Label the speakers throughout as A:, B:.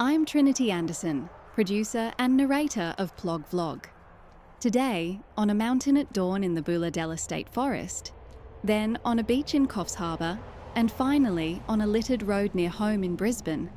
A: I'm Trinity Anderson, producer and narrator of Plog Vlog. Today, on a mountain at dawn in the Bulahdelah State Forest, then on a beach in Coffs Harbour, and finally on a littered road near home in Brisbane,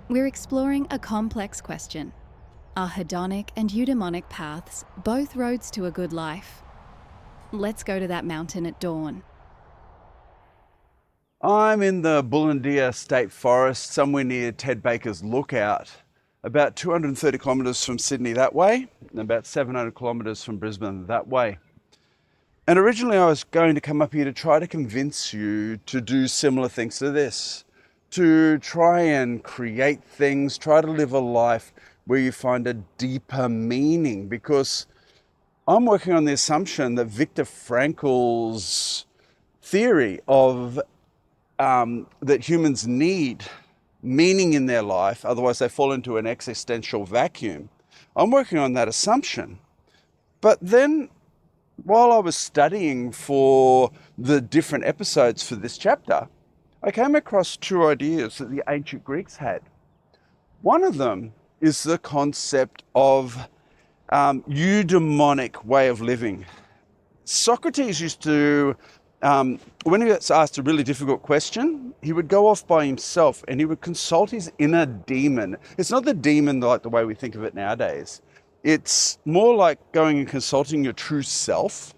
A: we're exploring a complex question. Are hedonic and eudaimonic paths both roads to a good life? Let's go to that mountain at dawn.
B: I'm in the Bulahdelah State Forest, somewhere near Ted Baker's Lookout, about 230 kilometres from Sydney that way, and about 700 kilometres from Brisbane that way. And originally I was going to come up here to try to convince you to do similar things to this, to try and create things, try to live a life where you find a deeper meaning, because I'm working on the assumption that Viktor Frankl's theory of that humans need meaning in their life, otherwise they fall into an existential vacuum. I'm working on that assumption. But then, while I was studying for the different episodes for this chapter, I came across two ideas that the ancient Greeks had. One of them is the concept of eudaimonic way of living. Socrates used to, when he gets asked a really difficult question, he would go off by himself and he would consult his inner demon. It's not the demon like the way we think of it nowadays. It's more like going and consulting your true self.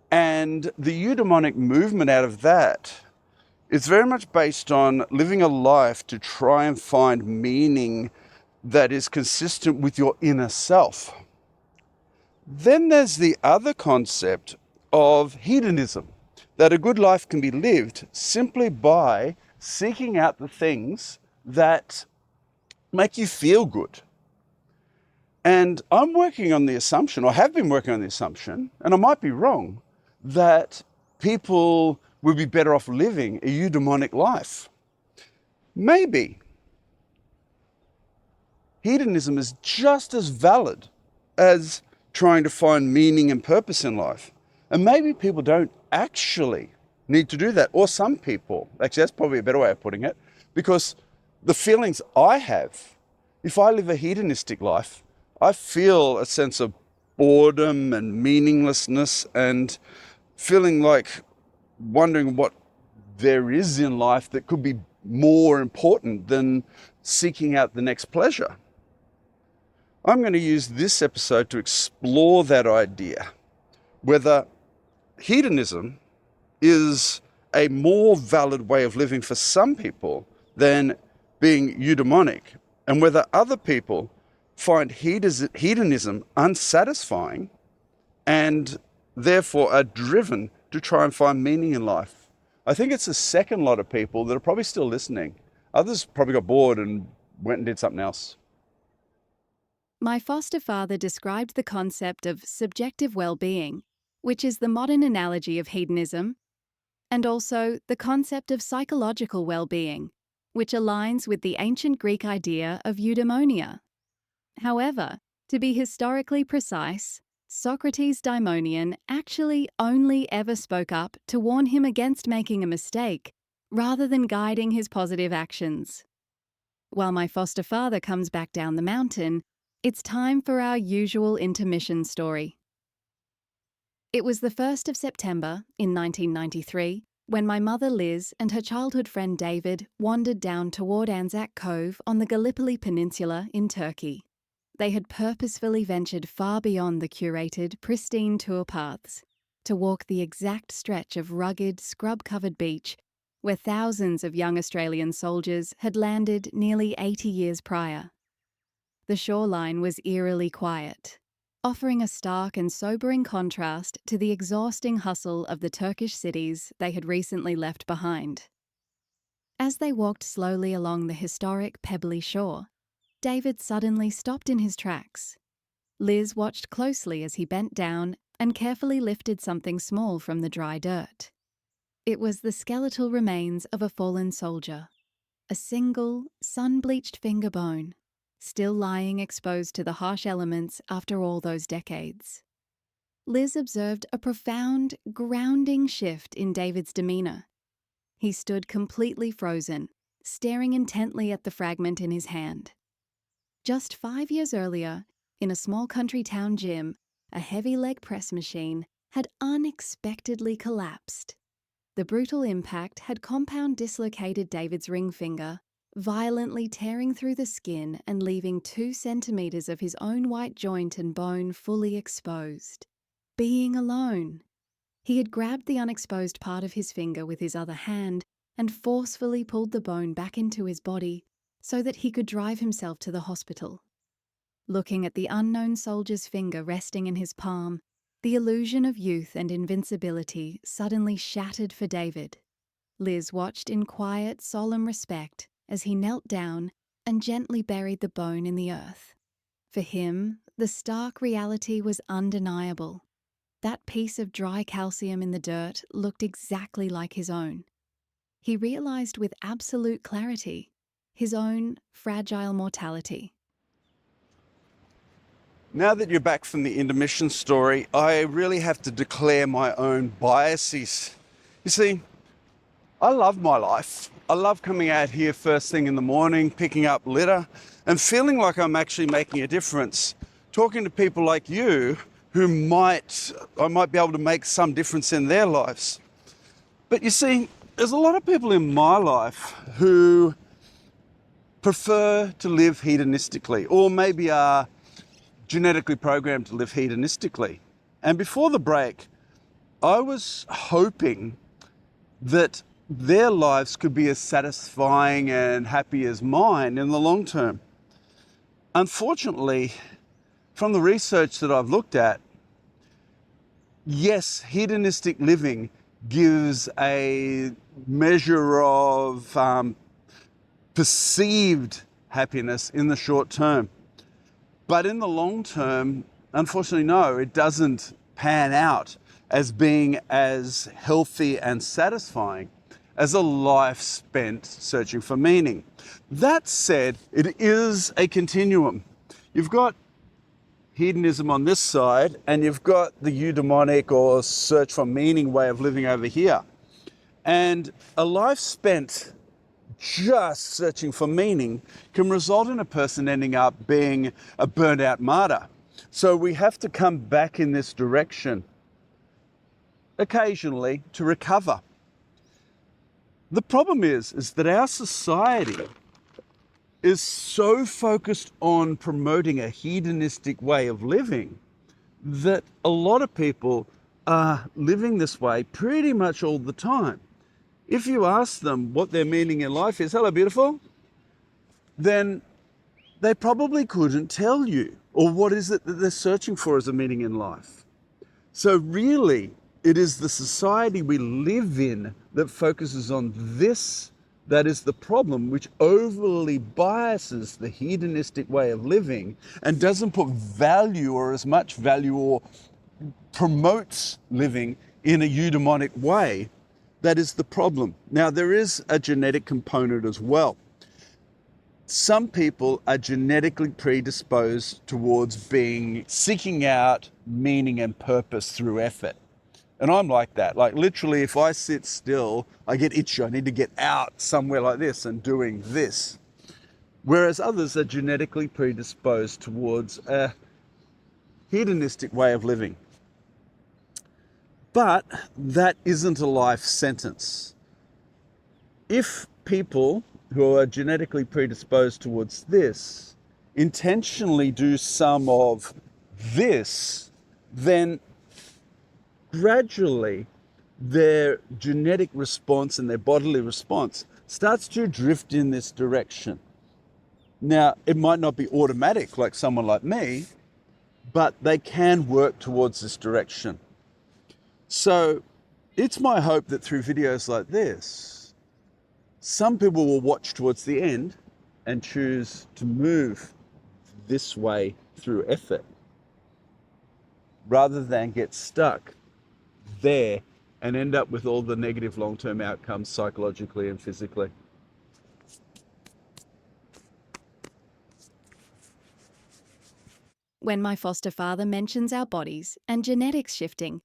B: And the eudaimonic movement out of that is very much based on living a life to try and find meaning that is consistent with your inner self. Then there's the other concept of hedonism, that a good life can be lived simply by seeking out the things that make you feel good. And I'm working on the assumption, or have been working on the assumption, and I might be wrong, that people would be better off living a eudaimonic life. Maybe. Hedonism is just as valid as trying to find meaning and purpose in life. And maybe people don't actually need to do that. Or some people, actually that's probably a better way of putting it, because the feelings I have, if I live a hedonistic life, I feel a sense of boredom and meaninglessness and feeling like wondering what there is in life that could be more important than seeking out the next pleasure. I'm going to use this episode to explore that idea, whether hedonism is a more valid way of living for some people than being eudaimonic, and whether other people find hedonism unsatisfying and therefore are driven to try and find meaning in life. I think it's the second lot of people that are probably still listening. Others probably got bored and went and did something else.
A: My foster father described the concept of subjective well-being, which is the modern analogy of hedonism, and also the concept of psychological well-being, which aligns with the ancient Greek idea of eudaimonia. However, to be historically precise, Socrates' daimonion actually only ever spoke up to warn him against making a mistake, rather than guiding his positive actions. While my foster father comes back down the mountain, it's time for our usual intermission story. It was the 1st of September in 1993 when my mother Liz and her childhood friend David wandered down toward Anzac Cove on the Gallipoli Peninsula in Turkey. They had purposefully ventured far beyond the curated, pristine tour paths to walk the exact stretch of rugged, scrub-covered beach where thousands of young Australian soldiers had landed nearly 80 years prior. The shoreline was eerily quiet, offering a stark and sobering contrast to the exhausting hustle of the Turkish cities they had recently left behind. As they walked slowly along the historic pebbly shore, David suddenly stopped in his tracks. Liz watched closely as he bent down and carefully lifted something small from the dry dirt. It was the skeletal remains of a fallen soldier, a single, sun-bleached finger bone, still lying exposed to the harsh elements after all those decades. Liz observed a profound, grounding shift in David's demeanour. He stood completely frozen, staring intently at the fragment in his hand. Just 5 years earlier, in a small country town gym, a heavy leg press machine had unexpectedly collapsed. The brutal impact had compound dislocated David's ring finger, violently tearing through the skin and leaving 2 centimeters of his own white joint and bone fully exposed. Being alone. He had grabbed the unexposed part of his finger with his other hand and forcefully pulled the bone back into his body so that he could drive himself to the hospital. Looking at the unknown soldier's finger resting in his palm, the illusion of youth and invincibility suddenly shattered for David. Liz watched in quiet, solemn respect as he knelt down and gently buried the bone in the earth. For him, the stark reality was undeniable. That piece of dry calcium in the dirt looked exactly like his own. He realized with absolute clarity his own fragile mortality.
B: Now that you're back from the intermission story, I really have to declare my own biases. You see, I love my life. I love coming out here first thing in the morning, picking up litter, and feeling like I'm actually making a difference. Talking to people like you who I might be able to make some difference in their lives. But you see, there's a lot of people in my life who prefer to live hedonistically, or maybe are genetically programmed to live hedonistically. And before the break, I was hoping that their lives could be as satisfying and happy as mine in the long term. Unfortunately, from the research that I've looked at, yes, hedonistic living gives a measure of perceived happiness in the short term. But in the long term, unfortunately, no, it doesn't pan out as being as healthy and satisfying as a life spent searching for meaning. That said, it is a continuum. You've got hedonism on this side, and you've got the eudaimonic or search for meaning way of living over here. And a life spent just searching for meaning can result in a person ending up being a burnt out martyr. So we have to come back in this direction occasionally to recover. The problem is that our society is so focused on promoting a hedonistic way of living that a lot of people are living this way pretty much all the time. If you ask them what their meaning in life is, hello beautiful, then they probably couldn't tell you, or what is it that they're searching for as a meaning in life. So really, it is the society we live in that focuses on this that is the problem, which overly biases the hedonistic way of living and doesn't put value or as much value or promotes living in a eudaimonic way. That is the problem. Now, there is a genetic component as well. Some people are genetically predisposed towards seeking out meaning and purpose through effort. And I'm like that. Like literally, if I sit still, I get itchy. I need to get out somewhere like this and doing this. Whereas others are genetically predisposed towards a hedonistic way of living. But that isn't a life sentence. If people who are genetically predisposed towards this intentionally do some of this, then gradually their genetic response and their bodily response starts to drift in this direction. Now, it might not be automatic like someone like me, but they can work towards this direction. So it's my hope that through videos like this, some people will watch towards the end and choose to move this way through effort rather than get stuck there and end up with all the negative long-term outcomes psychologically and physically.
A: When my foster father mentions our bodies and genetics shifting,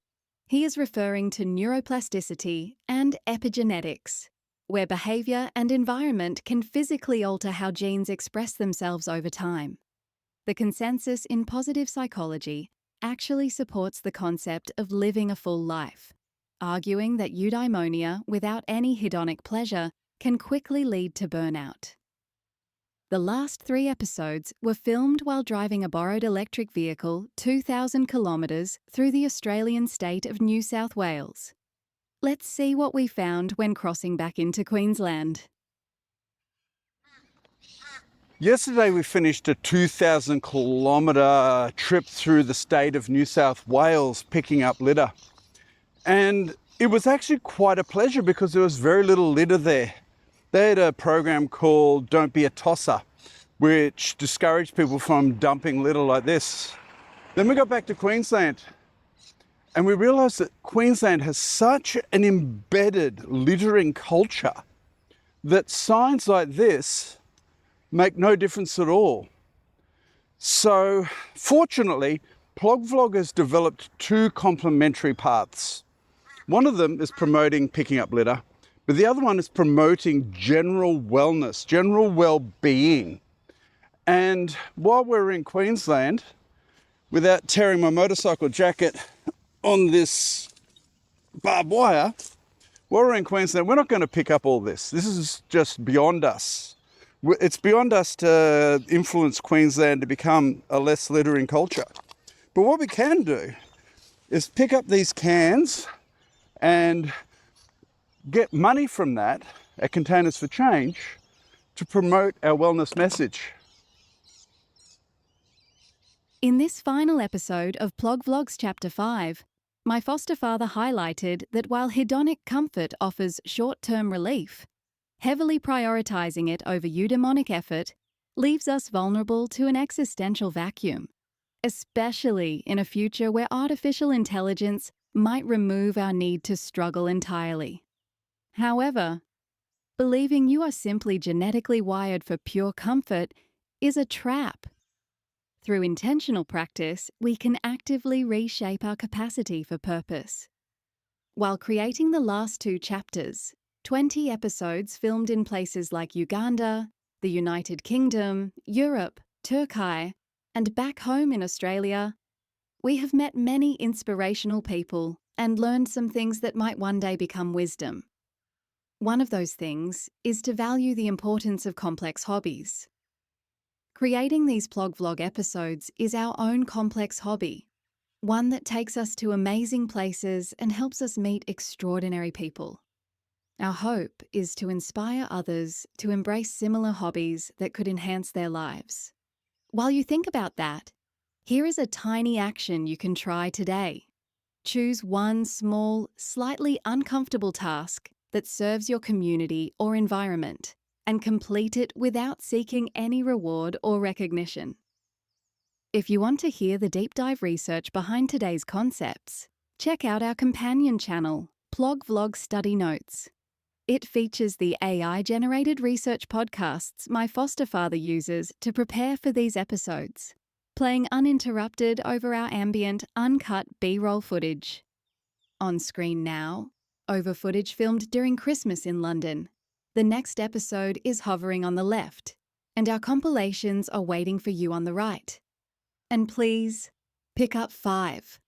A: he is referring to neuroplasticity and epigenetics, where behaviour and environment can physically alter how genes express themselves over time. The consensus in positive psychology actually supports the concept of living a full life, arguing that eudaimonia without any hedonic pleasure can quickly lead to burnout. The last 3 episodes were filmed while driving a borrowed electric vehicle 2,000 kilometres through the Australian state of New South Wales. Let's see what we found when crossing back into Queensland.
B: Yesterday we finished a 2,000 kilometre trip through the state of New South Wales picking up litter. And it was actually quite a pleasure because there was very little litter there. They had a program called Don't Be a Tosser, which discouraged people from dumping litter like this. Then we got back to Queensland and we realised that Queensland has such an embedded littering culture that signs like this make no difference at all. So fortunately, Plog Vlog has developed 2 complementary paths. One of them is promoting picking up litter, but the other one is promoting general wellness, general well-being. And while we're in Queensland, without tearing my motorcycle jacket on this barbed wire, while we're in Queensland, we're not going to pick up all this. This is just beyond us. It's beyond us to influence Queensland to become a less littering culture. But what we can do is pick up these cans and get money from that at Containers for Change to promote our wellness message.
A: In this final episode of Plog Vlogs Chapter 5, my foster father highlighted that while hedonic comfort offers short-term relief, heavily prioritising it over eudaimonic effort leaves us vulnerable to an existential vacuum, especially in a future where artificial intelligence might remove our need to struggle entirely. However, believing you are simply genetically wired for pure comfort is a trap. Through intentional practice, we can actively reshape our capacity for purpose. While creating the last 2 chapters, 20 episodes filmed in places like Uganda, the United Kingdom, Europe, Türkiye, and back home in Australia, we have met many inspirational people and learned some things that might one day become wisdom. One of those things is to value the importance of complex hobbies. Creating these Plog Vlog episodes is our own complex hobby, one that takes us to amazing places and helps us meet extraordinary people. Our hope is to inspire others to embrace similar hobbies that could enhance their lives. While you think about that, here is a tiny action you can try today. Choose one small, slightly uncomfortable task that serves your community or environment and complete it without seeking any reward or recognition. If you want to hear the deep dive research behind today's concepts, check out our companion channel, Plog Vlog Study Notes. It features the AI-generated research podcasts my foster father uses to prepare for these episodes, playing uninterrupted over our ambient, uncut B-roll footage. On screen now, over footage filmed during Christmas in London. The next episode is hovering on the left, and our compilations are waiting for you on the right. And please, pick up 5.